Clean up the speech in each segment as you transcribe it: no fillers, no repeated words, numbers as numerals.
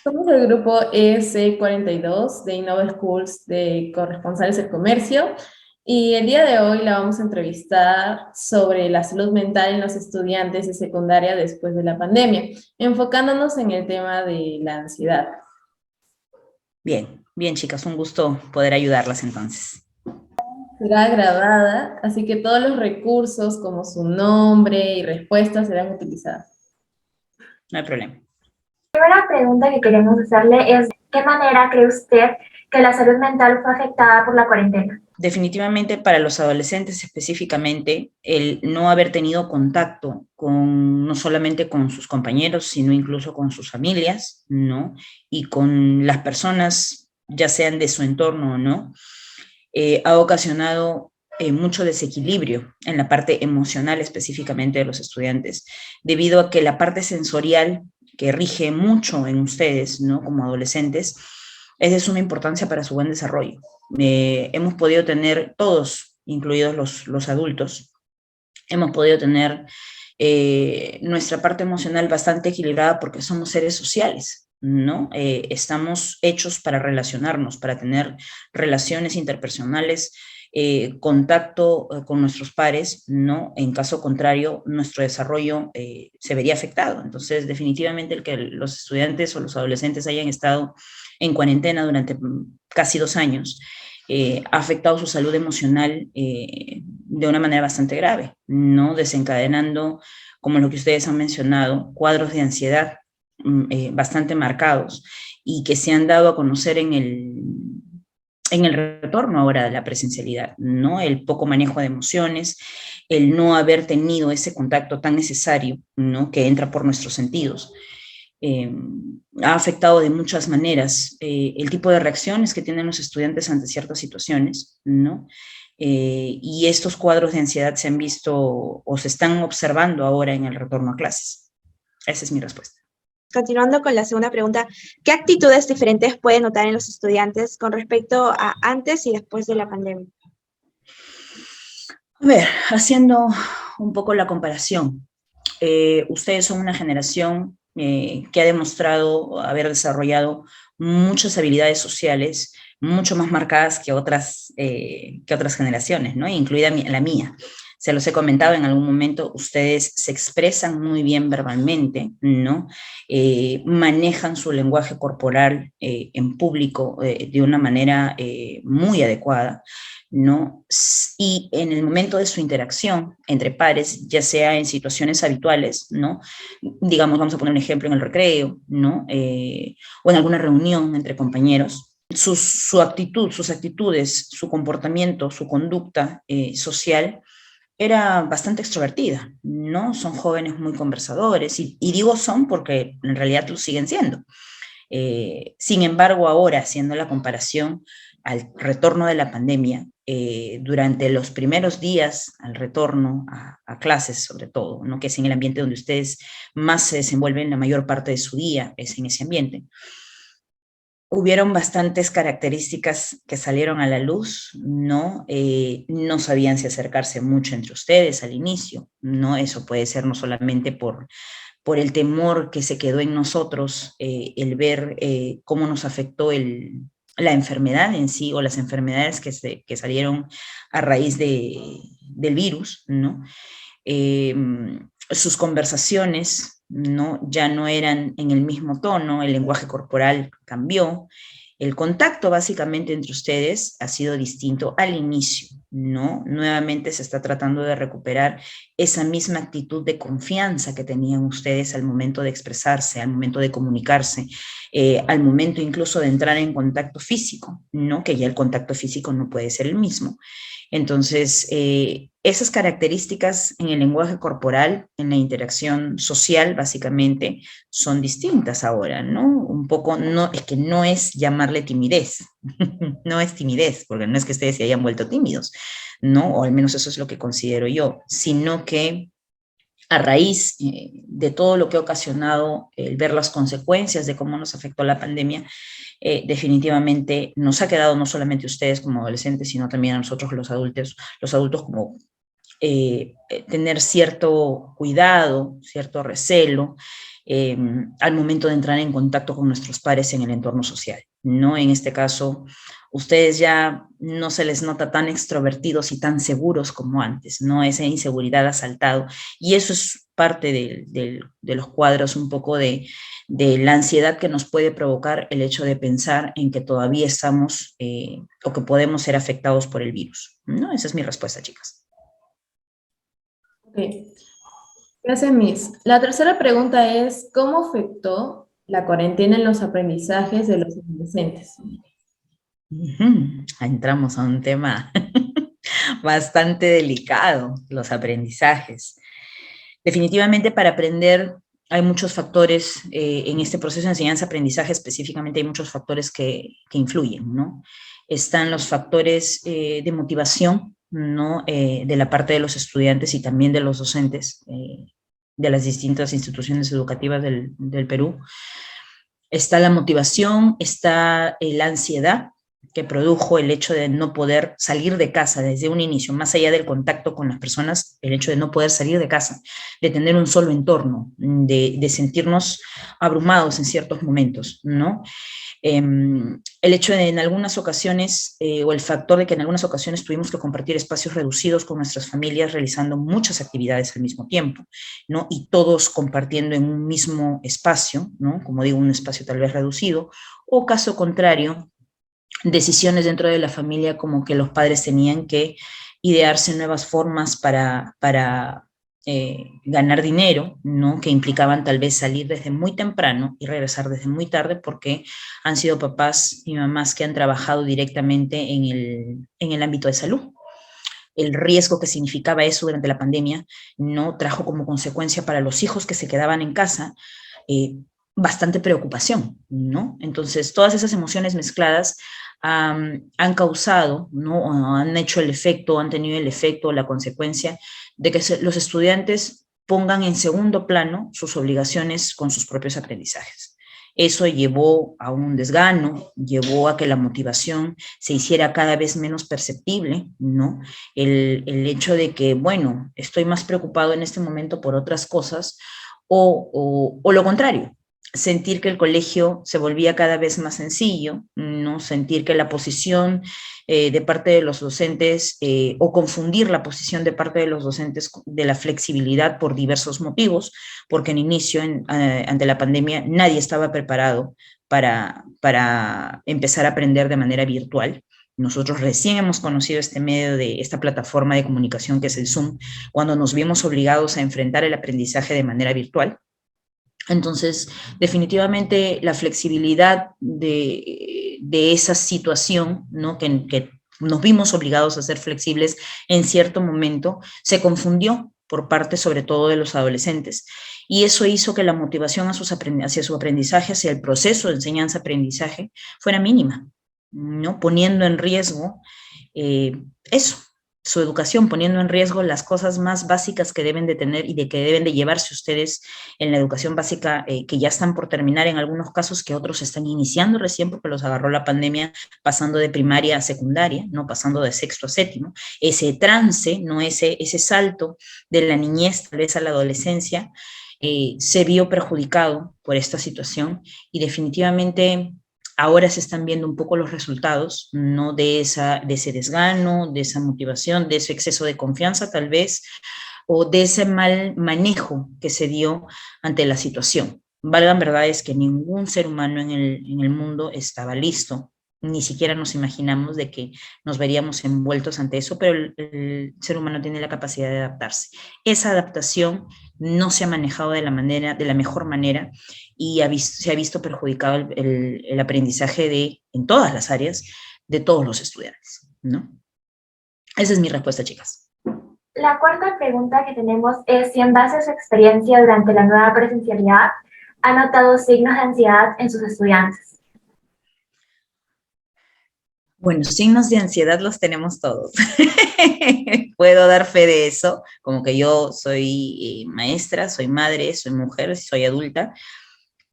Somos el grupo EC42 de Innova Schools de Corresponsales del Comercio y el día de hoy la vamos a entrevistar sobre la salud mental en los estudiantes de secundaria después de la pandemia, enfocándonos en el tema de la ansiedad. Bien, bien chicas, un gusto poder ayudarlas entonces. Será grabada, así que todos los recursos como su nombre y respuestas serán utilizados. No hay problema. La primera pregunta que queremos hacerle es, ¿de qué manera cree usted que la salud mental fue afectada por la cuarentena? Definitivamente para los adolescentes específicamente, el no haber tenido contacto con, no solamente con sus compañeros, sino incluso con sus familias, ¿no? Y con las personas, ya sean de su entorno o no, ha ocasionado mucho desequilibrio en la parte emocional específicamente de los estudiantes, debido a que la parte sensorial que rige mucho en ustedes, ¿no? Como adolescentes, es de suma importancia para su buen desarrollo. Hemos podido tener todos, incluidos los adultos, hemos podido tener nuestra parte emocional bastante equilibrada porque somos seres sociales, ¿no? Estamos hechos para relacionarnos, para tener relaciones interpersonales, contacto con nuestros pares, ¿no? En caso contrario, nuestro desarrollo se vería afectado. Entonces, definitivamente el que los estudiantes o los adolescentes hayan estado en cuarentena durante casi 2 años, ha afectado su salud emocional de una manera bastante grave, ¿no? Desencadenando, como lo que ustedes han mencionado, cuadros de ansiedad bastante marcados y que se han dado a conocer en el retorno ahora de la presencialidad, ¿no? El poco manejo de emociones, el no haber tenido ese contacto tan necesario, ¿no? Que entra por nuestros sentidos. Eh, ha afectado de muchas maneras el tipo de reacciones que tienen los estudiantes ante ciertas situaciones, ¿no? Y estos cuadros de ansiedad se han visto o se están observando ahora en el retorno a clases. Esa es mi respuesta. Continuando con la segunda pregunta, ¿qué actitudes diferentes puede notar en los estudiantes con respecto a antes y después de la pandemia? A ver, haciendo un poco la comparación, ustedes son una generación que ha demostrado haber desarrollado muchas habilidades sociales, mucho más marcadas que otras generaciones, ¿no? Incluida la mía. Se los he comentado en algún momento, ustedes se expresan muy bien verbalmente, ¿no? Manejan su lenguaje corporal en público de una manera muy adecuada, ¿no? Y en el momento de su interacción entre pares, ya sea en situaciones habituales, ¿no? Digamos, vamos a poner un ejemplo en el recreo, ¿no? O en alguna reunión entre compañeros, su actitud, sus actitudes, su comportamiento, su conducta social era bastante extrovertida, ¿no? Son jóvenes muy conversadores, y digo son porque en realidad lo siguen siendo. Sin embargo, ahora, haciendo la comparación al retorno de la pandemia, durante los primeros días al retorno a clases, sobre todo, ¿no? Que es en el ambiente donde ustedes más se desenvuelven la mayor parte de su día, es en ese ambiente. Hubieron bastantes características que salieron a la luz, ¿no? No sabían si acercarse mucho entre ustedes al inicio, ¿no? Eso puede ser no solamente por el temor que se quedó en nosotros, el ver cómo nos afectó la enfermedad en sí o las enfermedades que salieron a raíz del virus, ¿no? Eh, sus conversaciones, ¿no? Ya no eran en el mismo tono, el lenguaje corporal cambió, el contacto básicamente entre ustedes ha sido distinto al inicio, ¿no? Nuevamente se está tratando de recuperar esa misma actitud de confianza que tenían ustedes al momento de expresarse, al momento de comunicarse, al momento incluso de entrar en contacto físico, ¿no? Que ya el contacto físico no puede ser el mismo. Entonces, esas características en el lenguaje corporal, en la interacción social, básicamente, son distintas ahora, ¿no? Un poco, no, es que no es llamarle timidez, no es timidez, porque no es que ustedes se hayan vuelto tímidos, ¿no? O al menos eso es lo que considero yo, sino que a raíz de todo lo que ha ocasionado el ver las consecuencias de cómo nos afectó la pandemia, definitivamente nos ha quedado no solamente a ustedes como adolescentes, sino también a nosotros los adultos como tener cierto cuidado, cierto recelo, al momento de entrar en contacto con nuestros pares en el entorno social, ¿no? En este caso, ustedes ya no se les nota tan extrovertidos y tan seguros como antes, ¿no? Esa inseguridad ha saltado, y eso es parte de los cuadros un poco de la ansiedad que nos puede provocar el hecho de pensar en que todavía estamos o que podemos ser afectados por el virus, ¿no? Esa es mi respuesta, chicas. Ok. Gracias, Miss. La tercera pregunta es, ¿cómo afectó la cuarentena en los aprendizajes de los adolescentes? Entramos a un tema bastante delicado, los aprendizajes. Definitivamente para aprender hay muchos factores, en este proceso de enseñanza-aprendizaje específicamente hay muchos factores que influyen, ¿no? Están los factores de motivación, ¿no? De la parte de los estudiantes y también de los docentes de las distintas instituciones educativas del Perú. Está la motivación, está la ansiedad que produjo el hecho de no poder salir de casa desde un inicio, más allá del contacto con las personas, el hecho de no poder salir de casa, de tener un solo entorno, de sentirnos abrumados en ciertos momentos, ¿no? El hecho de en algunas ocasiones, o el factor de que en algunas ocasiones tuvimos que compartir espacios reducidos con nuestras familias, realizando muchas actividades al mismo tiempo, ¿no? Y todos compartiendo en un mismo espacio, ¿no? Como digo, un espacio tal vez reducido, o caso contrario, decisiones dentro de la familia como que los padres tenían que idearse nuevas formas para ganar dinero, ¿no? Que implicaban tal vez salir desde muy temprano y regresar desde muy tarde, porque han sido papás y mamás que han trabajado directamente en el ámbito de salud. El riesgo que significaba eso durante la pandemia no trajo como consecuencia para los hijos que se quedaban en casa bastante preocupación, ¿no? Entonces, todas esas emociones mezcladas han causado, ¿no? Han hecho el efecto, han tenido el efecto, la consecuencia de que los estudiantes pongan en segundo plano sus obligaciones con sus propios aprendizajes. Eso llevó a un desgano, llevó a que la motivación se hiciera cada vez menos perceptible, ¿no? El hecho de que, bueno, estoy más preocupado en este momento por otras cosas, o lo contrario, sentir que el colegio se volvía cada vez más sencillo, ¿no? Sentir que la posición de parte de los docentes, o confundir la posición de parte de los docentes de la flexibilidad por diversos motivos, porque en inicio, ante la pandemia, nadie estaba preparado para empezar a aprender de manera virtual. Nosotros recién hemos conocido este medio de esta plataforma de comunicación que es el Zoom, cuando nos vimos obligados a enfrentar el aprendizaje de manera virtual. Entonces, definitivamente la flexibilidad de esa situación, ¿no? Que nos vimos obligados a ser flexibles en cierto momento, se confundió por parte sobre todo de los adolescentes. Y eso hizo que la motivación hacia su aprendizaje, hacia el proceso de enseñanza-aprendizaje, fuera mínima, ¿no? Poniendo en riesgo eso, su educación, poniendo en riesgo las cosas más básicas que deben de tener y de que deben de llevarse ustedes en la educación básica, que ya están por terminar en algunos casos, que otros están iniciando recién porque los agarró la pandemia pasando de primaria a secundaria, ¿no? Pasando de sexto a séptimo. Ese trance, ¿no? Ese salto de la niñez tal vez a la adolescencia, se vio perjudicado por esta situación, y definitivamente ahora se están viendo un poco los resultados, ¿no? De ese desgano, de esa motivación, de ese exceso de confianza tal vez, o de ese mal manejo que se dio ante la situación. Valgan verdades que ningún ser humano en el mundo estaba listo, ni siquiera nos imaginamos de que nos veríamos envueltos ante eso, pero el ser humano tiene la capacidad de adaptarse. Esa adaptación no se ha manejado de la mejor manera, y se ha visto perjudicado el aprendizaje en todas las áreas de todos los estudiantes, ¿no? Esa es mi respuesta, chicas. La cuarta pregunta que tenemos es si en base a su experiencia durante la nueva presencialidad ha notado signos de ansiedad en sus estudiantes. Bueno, signos de ansiedad los tenemos todos. Puedo dar fe de eso, como que yo soy maestra, soy madre, soy mujer, soy adulta,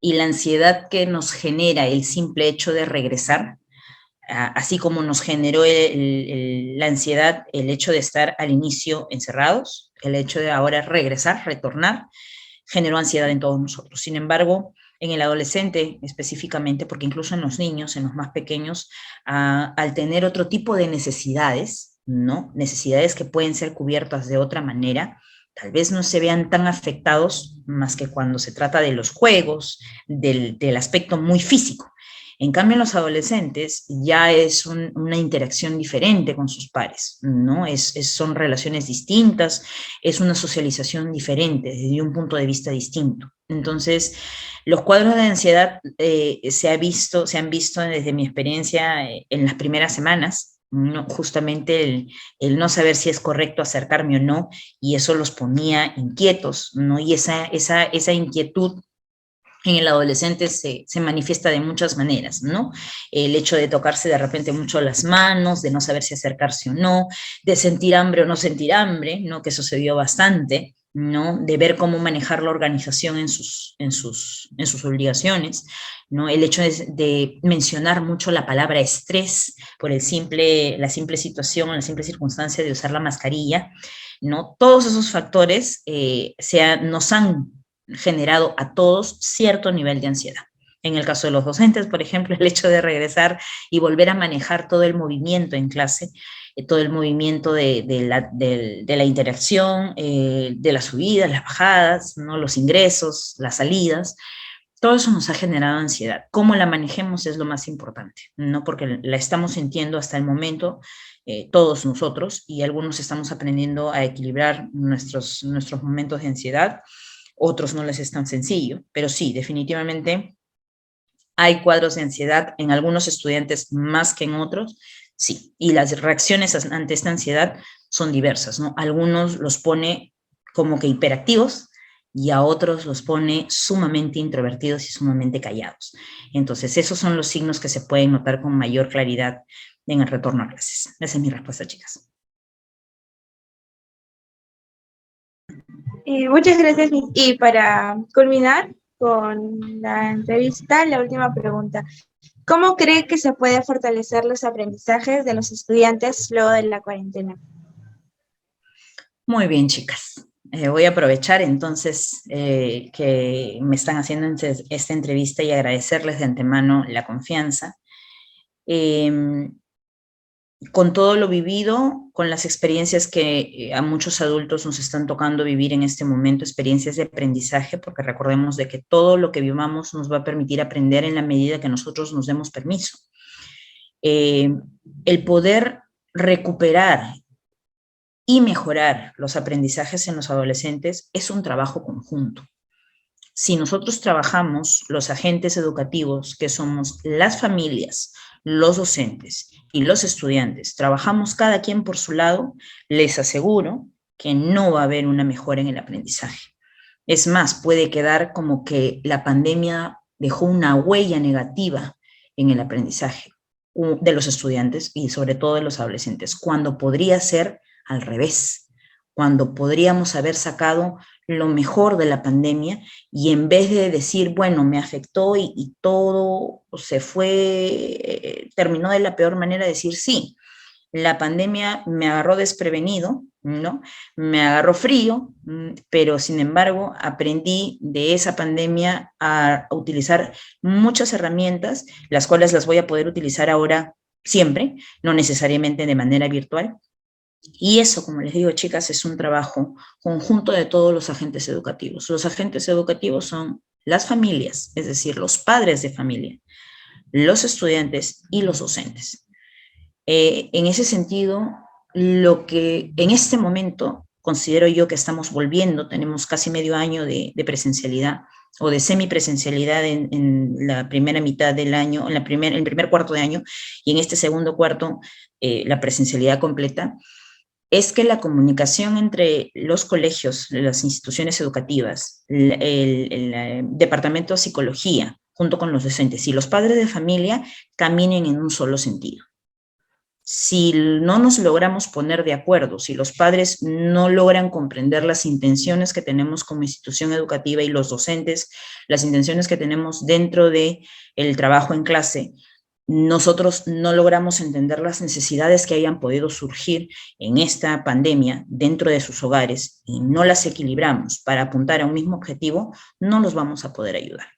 y la ansiedad que nos genera el simple hecho de regresar, así como nos generó la ansiedad el hecho de estar al inicio encerrados, el hecho de ahora regresar, retornar, generó ansiedad en todos nosotros. Sin embargo, en el adolescente específicamente, porque incluso en los niños, en los más pequeños, al tener otro tipo de necesidades, ¿no? Necesidades que pueden ser cubiertas de otra manera, tal vez no se vean tan afectados más que cuando se trata de los juegos, del aspecto muy físico. En cambio, en los adolescentes ya es una interacción diferente con sus pares, ¿no? Son relaciones distintas, es una socialización diferente, desde un punto de vista distinto. Entonces, los cuadros de ansiedad se han visto desde mi experiencia en las primeras semanas, ¿no? Justamente el no saber si es correcto acercarme o no, y eso los ponía inquietos, ¿no? Y esa inquietud en el adolescente se manifiesta de muchas maneras, ¿no? El hecho de tocarse de repente mucho las manos, de no saber si acercarse o no, de sentir hambre o no sentir hambre, ¿no? Que eso se vio bastante, ¿no? De ver cómo manejar la organización en sus obligaciones, ¿no? El hecho de mencionar mucho la palabra estrés por la simple situación, la simple circunstancia de usar la mascarilla, ¿no? Todos esos factores nos han generado a todos cierto nivel de ansiedad. En el caso de los docentes, por ejemplo, el hecho de regresar y volver a manejar todo el movimiento en clase, todo el movimiento de la interacción, de las subidas, las bajadas, ¿no? Los ingresos, las salidas, todo eso nos ha generado ansiedad. Cómo la manejemos es lo más importante, ¿no? Porque la estamos sintiendo hasta el momento todos nosotros, y algunos estamos aprendiendo a equilibrar nuestros momentos de ansiedad. Otros no les es tan sencillo, pero sí, definitivamente hay cuadros de ansiedad en algunos estudiantes más que en otros, sí, y las reacciones ante esta ansiedad son diversas, ¿no? Algunos los pone como que hiperactivos y a otros los pone sumamente introvertidos y sumamente callados. Entonces, esos son los signos que se pueden notar con mayor claridad en el retorno a clases. Esa es mi respuesta, chicas. Muchas gracias. Y para culminar con la entrevista, la última pregunta. ¿Cómo cree que se puede fortalecer los aprendizajes de los estudiantes luego de la cuarentena? Muy bien, chicas. Voy a aprovechar entonces que me están haciendo esta entrevista y agradecerles de antemano la confianza. Con todo lo vivido, con las experiencias que a muchos adultos nos están tocando vivir en este momento, experiencias de aprendizaje, porque recordemos de que todo lo que vivamos nos va a permitir aprender en la medida que nosotros nos demos permiso. El poder recuperar y mejorar los aprendizajes en los adolescentes es un trabajo conjunto. Si nosotros trabajamos, los agentes educativos, que somos las familias, los docentes y los estudiantes, trabajamos cada quien por su lado, les aseguro que no va a haber una mejora en el aprendizaje. Es más, puede quedar como que la pandemia dejó una huella negativa en el aprendizaje de los estudiantes y sobre todo de los adolescentes, cuando podría ser al revés, cuando podríamos haber sacado lo mejor de la pandemia y en vez de decir, bueno, me afectó y todo se fue, terminó de la peor manera, decir, sí, la pandemia me agarró desprevenido, ¿no? Me agarró frío, pero sin embargo aprendí de esa pandemia a utilizar muchas herramientas, las cuales las voy a poder utilizar ahora siempre, no necesariamente de manera virtual. Y eso, como les digo, chicas, es un trabajo conjunto de todos los agentes educativos. Los agentes educativos son las familias, es decir, los padres de familia, los estudiantes y los docentes. En ese sentido, lo que en este momento considero yo que estamos volviendo, tenemos casi medio año de presencialidad o de semipresencialidad en la primera mitad del año, en el primer cuarto de año, y en este segundo cuarto la presencialidad completa, es que la comunicación entre los colegios, las instituciones educativas, el departamento de psicología, junto con los docentes y los padres de familia, caminen en un solo sentido. Si no nos logramos poner de acuerdo, si los padres no logran comprender las intenciones que tenemos como institución educativa y los docentes, las intenciones que tenemos dentro del trabajo en clase, nosotros no logramos entender las necesidades que hayan podido surgir en esta pandemia dentro de sus hogares y no las equilibramos para apuntar a un mismo objetivo, no los vamos a poder ayudar.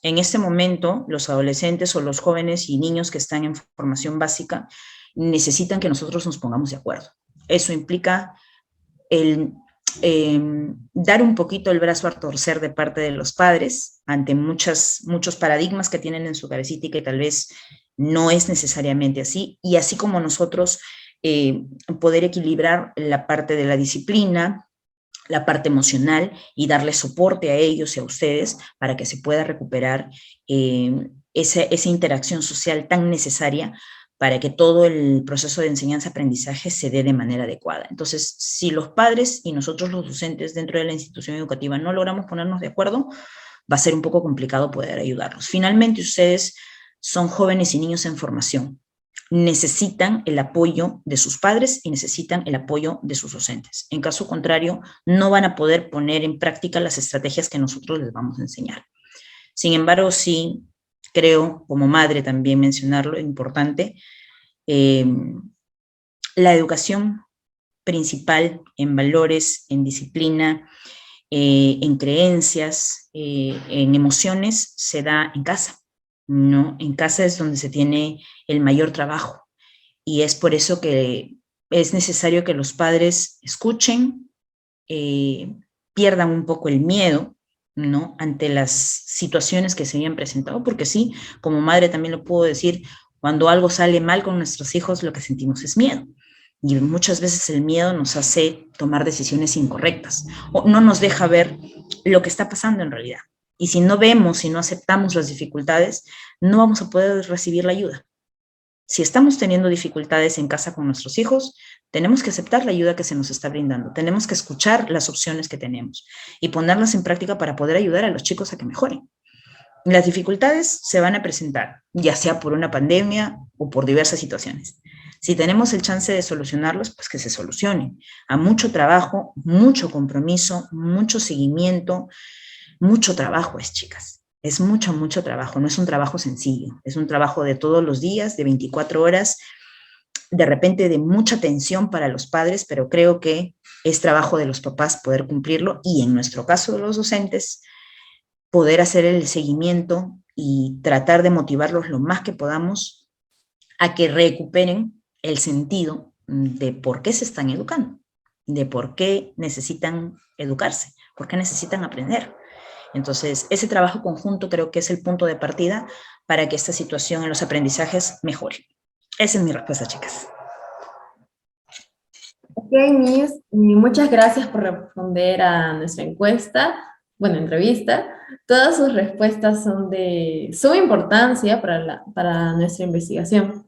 En este momento, los adolescentes o los jóvenes y niños que están en formación básica necesitan que nosotros nos pongamos de acuerdo. Eso implica el dar un poquito el brazo a torcer de parte de los padres ante muchos paradigmas que tienen en su cabecita y que tal vez no es necesariamente así, y así como nosotros poder equilibrar la parte de la disciplina, la parte emocional y darle soporte a ellos y a ustedes para que se pueda recuperar esa interacción social tan necesaria para que todo el proceso de enseñanza-aprendizaje se dé de manera adecuada. Entonces, si los padres y nosotros los docentes dentro de la institución educativa no logramos ponernos de acuerdo, va a ser un poco complicado poder ayudarlos. Finalmente, ustedes son jóvenes y niños en formación. Necesitan el apoyo de sus padres y necesitan el apoyo de sus docentes. En caso contrario, no van a poder poner en práctica las estrategias que nosotros les vamos a enseñar. Sin embargo, sí creo, como madre también mencionarlo, es importante, la educación principal en valores, en disciplina, en creencias, en emociones, se da en casa, ¿no? En casa es donde se tiene el mayor trabajo y es por eso que es necesario que los padres escuchen, pierdan un poco el miedo, ¿no? Ante las situaciones que se habían presentado, porque sí, como madre también lo puedo decir, cuando algo sale mal con nuestros hijos, lo que sentimos es miedo. Y muchas veces el miedo nos hace tomar decisiones incorrectas o no nos deja ver lo que está pasando en realidad. Y si no vemos y no aceptamos las dificultades, no vamos a poder recibir la ayuda. Si estamos teniendo dificultades en casa con nuestros hijos, tenemos que aceptar la ayuda que se nos está brindando. Tenemos que escuchar las opciones que tenemos y ponerlas en práctica para poder ayudar a los chicos a que mejoren. Las dificultades se van a presentar, ya sea por una pandemia o por diversas situaciones. Si tenemos el chance de solucionarlos, pues que se solucionen. A mucho trabajo, mucho compromiso, mucho seguimiento, mucho trabajo es, chicas. Es mucho, mucho trabajo. No es un trabajo sencillo. Es un trabajo de todos los días, de 24 horas, de repente de mucha tensión para los padres, pero creo que es trabajo de los papás poder cumplirlo y en nuestro caso de los docentes, poder hacer el seguimiento y tratar de motivarlos lo más que podamos a que recuperen el sentido de por qué se están educando, de por qué necesitan educarse, por qué necesitan aprender. Entonces, ese trabajo conjunto creo que es el punto de partida para que esta situación en los aprendizajes mejore. Esa es mi respuesta, chicas. Ok, Miss, muchas gracias por responder a nuestra entrevista. Todas sus respuestas son de suma importancia para nuestra investigación.